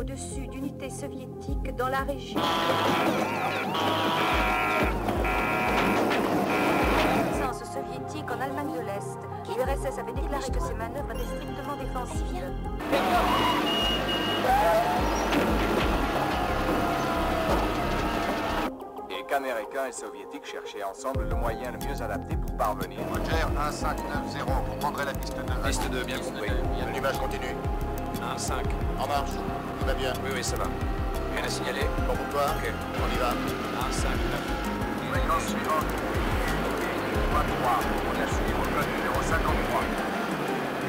au-dessus d'unités soviétiques dans la région. Puissance soviétique en Allemagne de l'Est. L'URSS avait déclaré que ces manœuvres étaient strictement défensives. Et qu'Américains et Soviétiques cherchaient ensemble le moyen le mieux adapté pour parvenir. Roger, 1590, vous prendrez la piste 2. Piste 2, bien compris. L'allumage continue. 1-5. En marche. Tout va bien. Oui, ça va. Rien à signaler. Bon pour toi. Ok. On y va. 1-5-9. Fréquence suivante. 3-3. On a suivi au code numéro 53.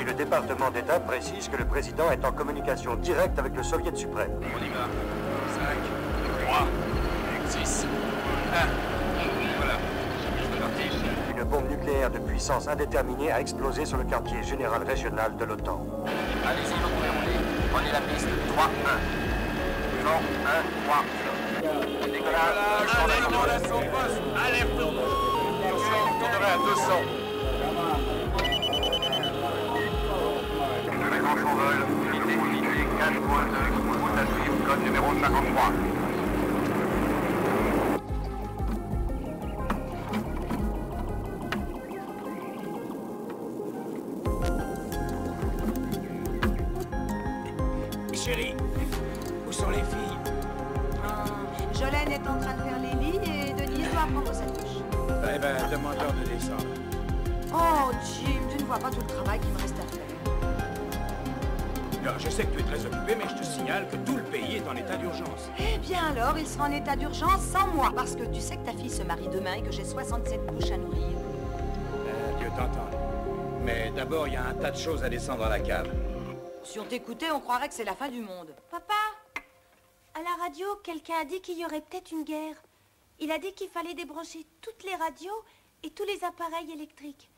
Et le département d'État précise que le président est en communication directe avec le Soviet suprême. On y va. 5, 3, 6, 1. Voilà. C'est parti. Une bombe nucléaire de puissance indéterminée a explosé sur le quartier général régional de l'OTAN. Allez-y, vous pouvez rouler. Prenez la piste 3-1. Suivant 1-3. Décollage. Alerte au poste. Alerte au poste. Tournerai à 200. Fréquence en vol. Unité 4.2. Route à suivre. Code numéro 53. Chérie, où sont les filles? Jolene est en train de faire les lits et Denise doit prendre sa douche. Eh ben, demande-leur de descendre. Oh, Jim, tu ne vois pas tout le travail qu'il me reste à faire. Alors, je sais que tu es très occupé, mais je te signale que tout le pays est en état d'urgence. Eh bien alors, il sera en état d'urgence sans moi. Parce que tu sais que ta fille se marie demain et que j'ai 67 bouches à nourrir. Dieu t'entende. Mais d'abord, il y a un tas de choses à descendre à la cave. Si on t'écoutait, on croirait que c'est la fin du monde. Papa, à la radio, quelqu'un a dit qu'il y aurait peut-être une guerre. Il a dit qu'il fallait débrancher toutes les radios et tous les appareils électriques.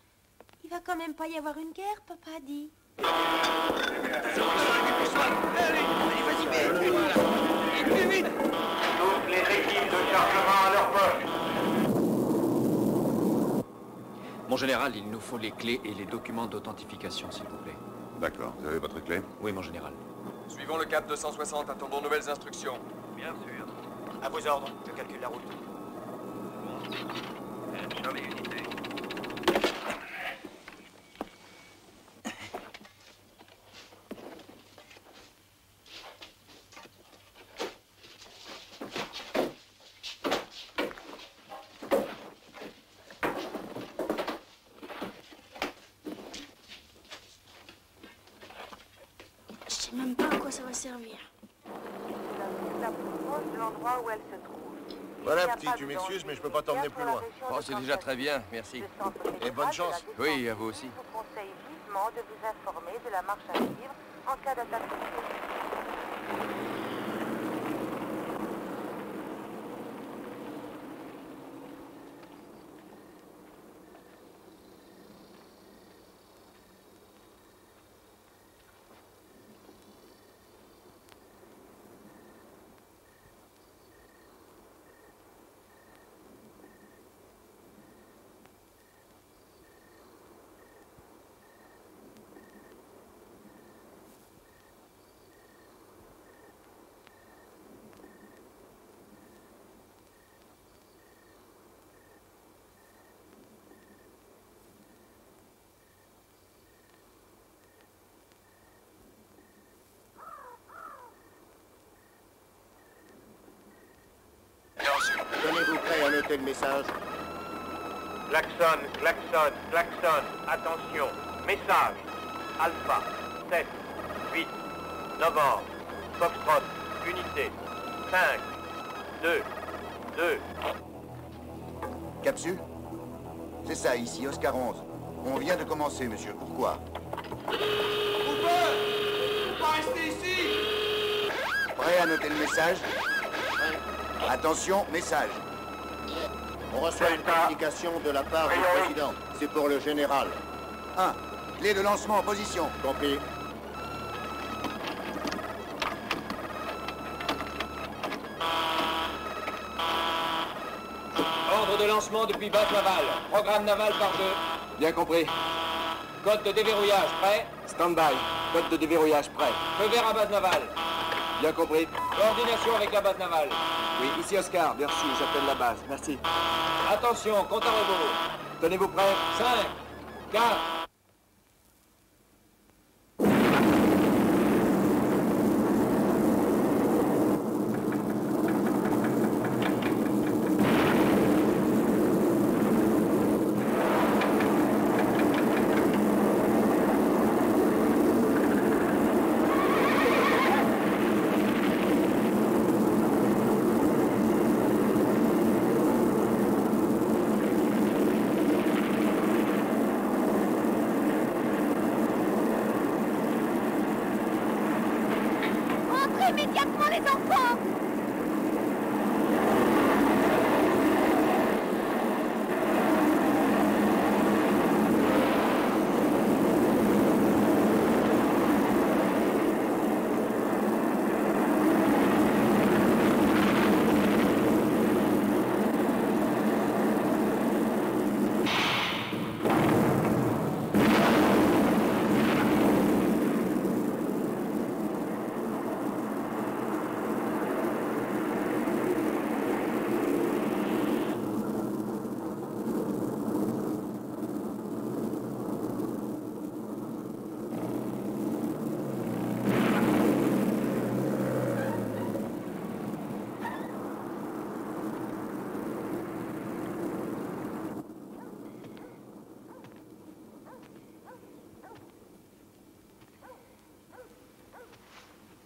Il va quand même pas y avoir une guerre, papa a dit. Allez, vas-y, vite. Toutes les équipes de chargement à leur poste. Mon général, il nous faut les clés et les documents d'authentification, s'il vous plaît. D'accord. Vous avez votre clé? Oui, mon général. Suivons le cap 260, attendons nouvelles instructions. Bien sûr. À vos ordres, je calcule la route. Sur les unités. Je sais même pas à quoi ça va servir. La plus proche de l'endroit où elle se trouve. Voilà, petit, tu m'excuses, mais je peux pas t'emmener plus loin. Oh, c'est déjà très bien, merci. Et bonne chance. Oui, à vous aussi. Je vous conseille vivement de vous informer de la marche à suivre en cas d'attaque routière. Tenez-vous prêt à noter le message. Klaxon, klaxon, klaxon. Attention. Message. Alpha. 7, 8, novembre. Foxtrot. Unité. 5, 2, 2. Capsule? C'est ça, ici, Oscar 11. On vient de commencer, monsieur. Pourquoi? Prêt à noter le message? Attention, message. On reçoit une communication de la part du président. C'est pour le général. 1. Clé de lancement en position. Compris. Ordre de lancement depuis base navale. Programme naval par 2. Bien compris. Code de déverrouillage prêt. Stand-by. Code de déverrouillage prêt. Feu vert à base navale. Bien compris. Coordination avec la base navale. Oui, ici Oscar. Merci, j'appelle la base. Merci. Attention, compte à rebours. Tenez-vous prêts. 5, 4... Immédiatement les enfants!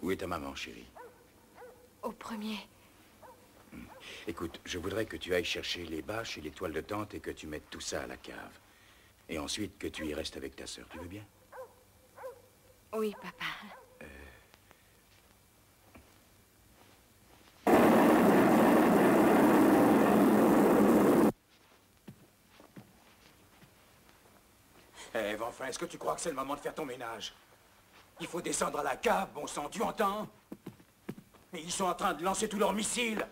Où est ta maman, chérie? Au premier. Écoute, je voudrais que tu ailles chercher les bâches et les toiles de tente et que tu mettes tout ça à la cave. Et ensuite que tu y restes avec ta sœur. Tu veux bien? Oui, papa. Ève, enfin, est-ce que tu crois que c'est le moment de faire ton ménage? Il faut descendre à la cave, bon sang, tu entends? Et ils sont en train de lancer tous leurs missiles.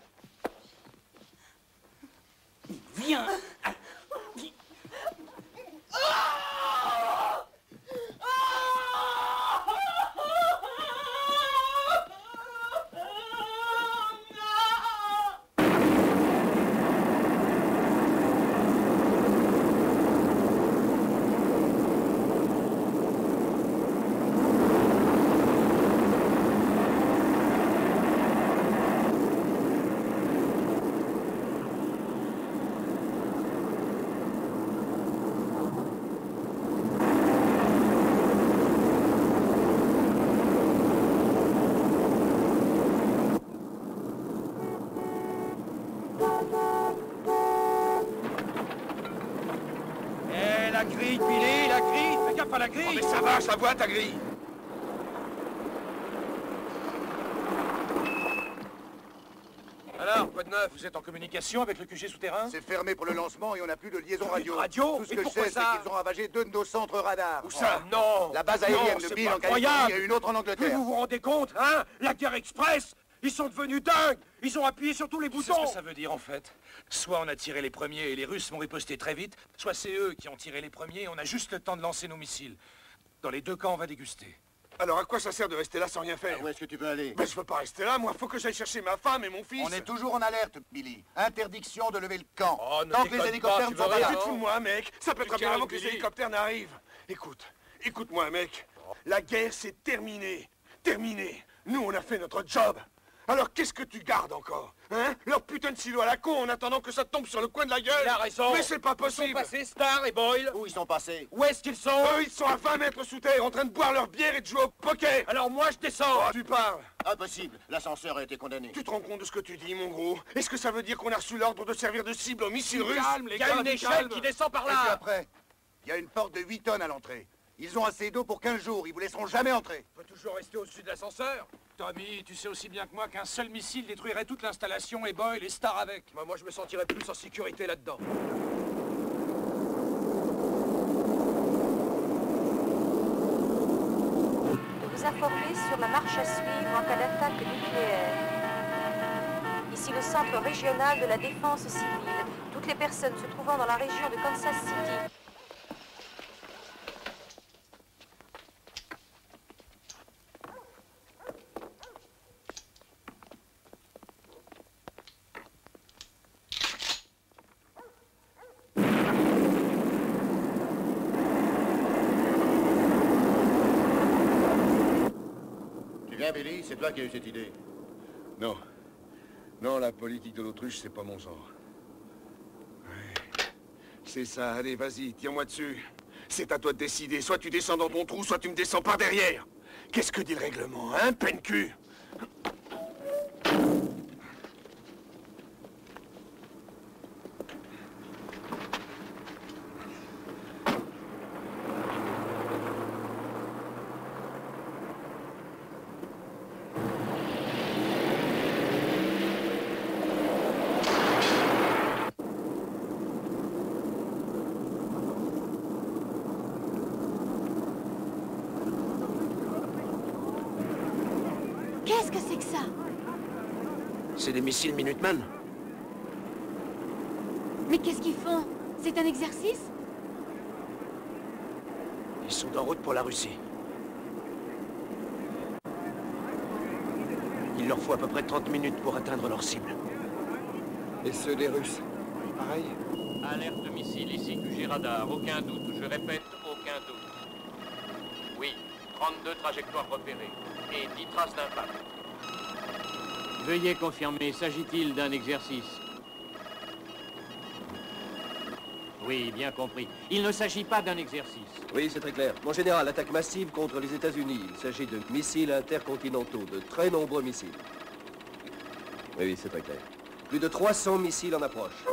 Viens! La grille, Billy, la grille! Fais gaffe à la grille! Oh, mais ça va, je la vois, ta grille! Alors, quoi de neuf? Vous êtes en communication avec le QG souterrain? C'est fermé pour le lancement et on n'a plus de liaison radio. Radio? Tout ce Et que je pourquoi sais, c'est ça? qu'ils ont ravagé 2 de nos centres radars. Où ça? Non! La base aérienne Non, de c'est Bill pas en Californie incroyable. et une autre en Mais Angleterre. vous vous rendez compte, hein? La guerre express! Ils sont devenus dingues! Ils ont appuyé sur tous les boutons! C'est ce que ça veut dire, en fait. Soit on a tiré les premiers et les Russes vont riposter très vite, soit c'est eux qui ont tiré les premiers et on a juste le temps de lancer nos missiles. Dans les deux cas, on va déguster. Alors à quoi ça sert de rester là sans rien faire? Où est-ce que tu veux aller? Ben je veux pas rester là, moi. Faut que j'aille chercher ma femme et mon fils. On est toujours en alerte, Billy. Interdiction de lever le camp. Oh, ne Tant que déconne les hélicoptères pas, ne tu sont veux pas rien, là. Tu te fous de moi, mec. Ça peut être bien calme, avant que les Billy. hélicoptères n'arrivent. Écoute-moi, mec. La guerre, c'est terminé. Terminé. Nous, on a fait notre job. Alors qu'est-ce que tu gardes encore? Hein? Leur putain de silo à la con en attendant que ça tombe sur le coin de la gueule? Il a raison. Mais c'est pas Ils sont possible. passés, Star et Boyle. Où ils sont passés? Où est-ce qu'ils sont? Eux, ils sont à 20 mètres sous terre en train de boire leur bière et de jouer au poker. Alors moi, je descends. Oh, tu parles. Impossible. L'ascenseur a été condamné. Tu te rends compte de ce que tu dis, mon gros? Est-ce que ça veut dire qu'on a reçu l'ordre de servir de cible aux missiles russes? Calme, les Il y a gars, une du échelle calme. qui descend par Et puis là! après, il y a une porte de 8 tonnes à l'entrée. Ils ont assez d'eau pour 15 jours. Ils vous laisseront jamais entrer. On peut toujours rester au-dessus de l'ascenseur. Tommy, tu sais aussi bien que moi qu'un seul missile détruirait toute l'installation et Boyle et Star avec. Moi, je me sentirais plus en sécurité là-dedans. De vous informer sur la marche à suivre en cas d'attaque nucléaire. Ici le centre régional de la défense civile. Toutes les personnes se trouvant dans la région de Kansas City. bien, Billy, c'est toi qui as eu cette idée. Non. Non, la politique de l'autruche, c'est pas mon genre. Ouais. C'est ça, allez, vas-y, tire-moi dessus. C'est à toi de décider. Soit tu descends dans ton trou, soit tu me descends par derrière. Qu'est-ce que dit le règlement, hein, peine-cul? Qu'est-ce que c'est que ça? C'est des missiles Minuteman. Mais qu'est-ce qu'ils font? C'est un exercice? Ils sont en route pour la Russie. Il leur faut à peu près 30 minutes pour atteindre leur cible. Et ceux des Russes? Pareil? Alerte missile ici, QG radar, aucun doute. Je répète, aucun doute. Oui, 32 trajectoires repérées et 10 traces d'impact. Veuillez confirmer, s'agit-il d'un exercice? Oui, bien compris. Il ne s'agit pas d'un exercice. Oui, c'est très clair. Mon général, attaque massive contre les États-Unis. Il s'agit de missiles intercontinentaux, de très nombreux missiles. Oui, c'est très clair. Plus de 300 missiles en approche.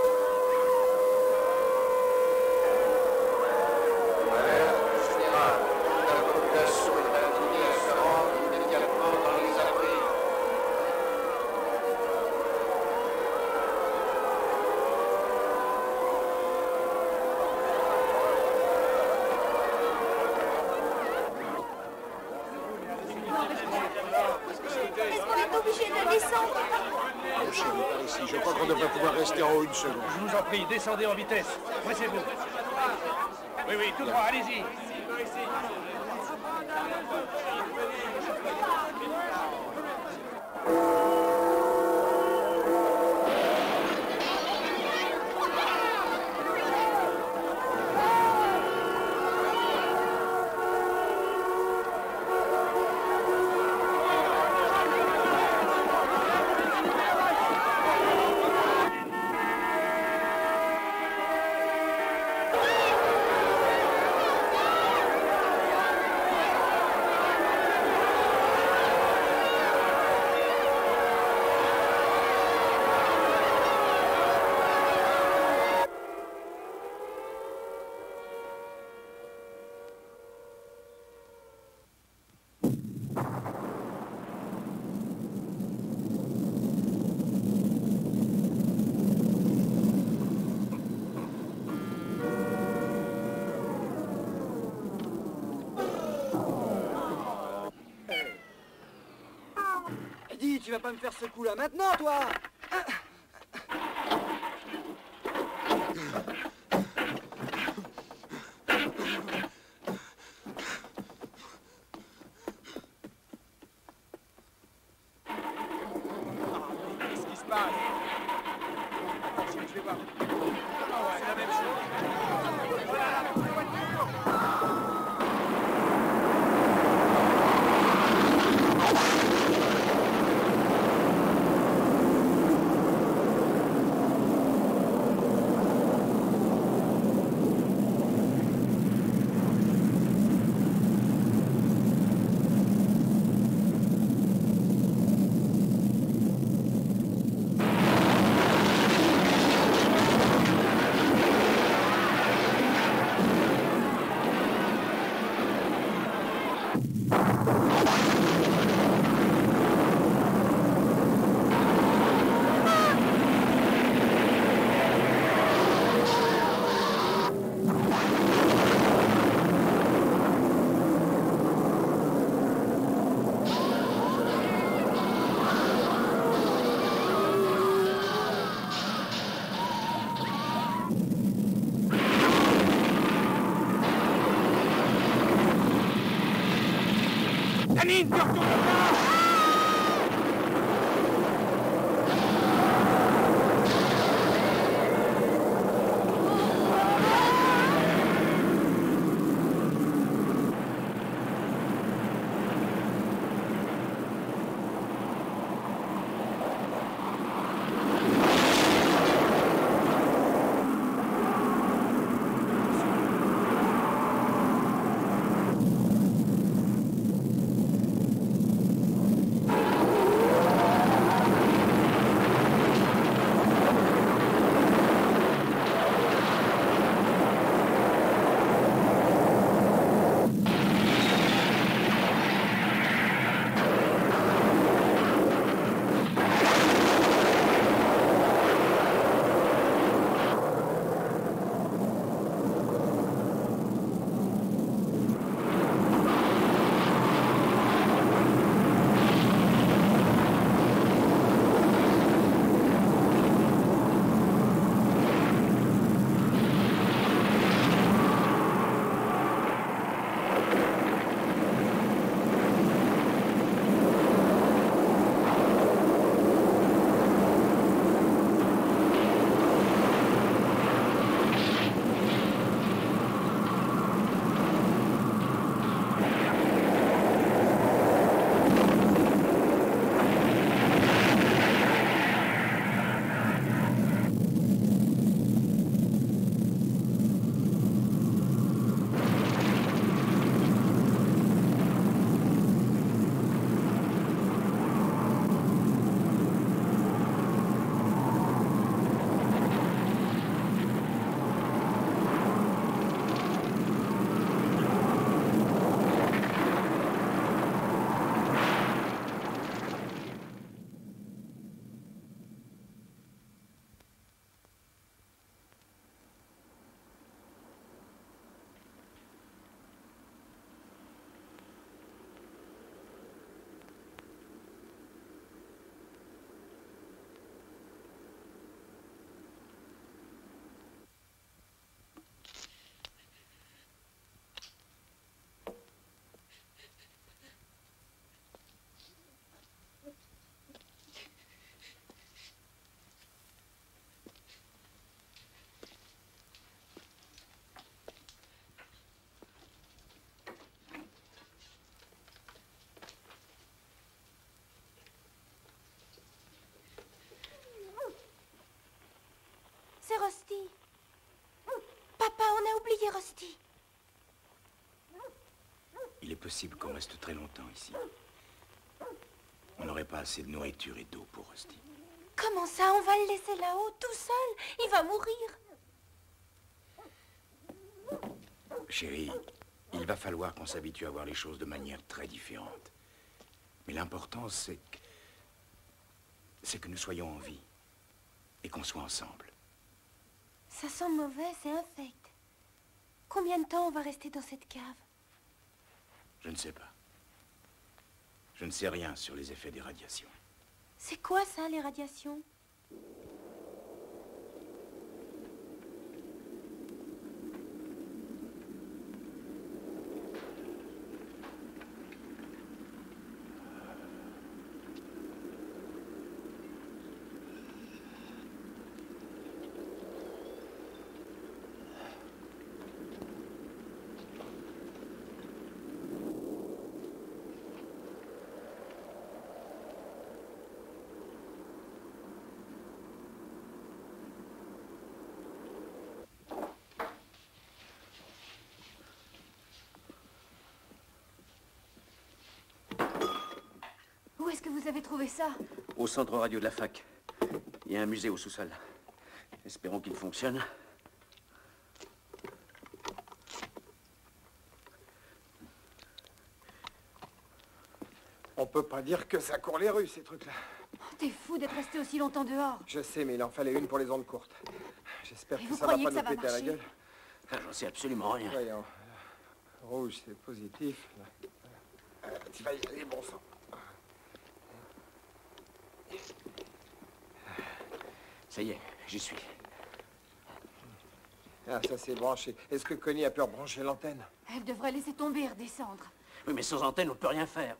Je crois qu'on devrait pouvoir rester en haut une seconde. Je vous en prie, descendez en vitesse. Pressez-vous. Oui, oui, tout droit, allez-y. Dis, tu vas pas me faire ce coup-là maintenant, toi? Qu'est-ce qui se passe? Je vais voir. C'est la même chose. Danine, tu retournes là! Rusty. Il est possible qu'on reste très longtemps ici. On n'aurait pas assez de nourriture et d'eau pour Rusty. Comment ça, on va le laisser là-haut, tout seul? Il va mourir. Chérie, il va falloir qu'on s'habitue à voir les choses de manière très différente. Mais l'important, c'est que nous soyons en vie et qu'on soit ensemble. Ça sent mauvais, c'est infect. Combien de temps on va rester dans cette cave? Je ne sais pas. Je ne sais rien sur les effets des radiations. C'est quoi ça, les radiations? Où est-ce que vous avez trouvé ça? Au centre radio de la fac. Il y a un musée au sous-sol. Espérons qu'il fonctionne. On peut pas dire que ça court les rues, ces trucs-là. Oh, t'es fou d'être resté aussi longtemps dehors. Je sais, mais il en fallait une pour les ondes courtes. J'espère que vous ça va croyez pas que nous ça va péter à la marcher? gueule. J'en sais absolument rien. Voyons. Rouge, c'est positif. Tu vas y aller, bon sang. Ça y est, j'y suis. Ah, ça c'est branché. Est-ce que Connie a pu rebrancher l'antenne? Elle devrait laisser tomber et redescendre. Oui, mais sans antenne, on ne peut rien faire.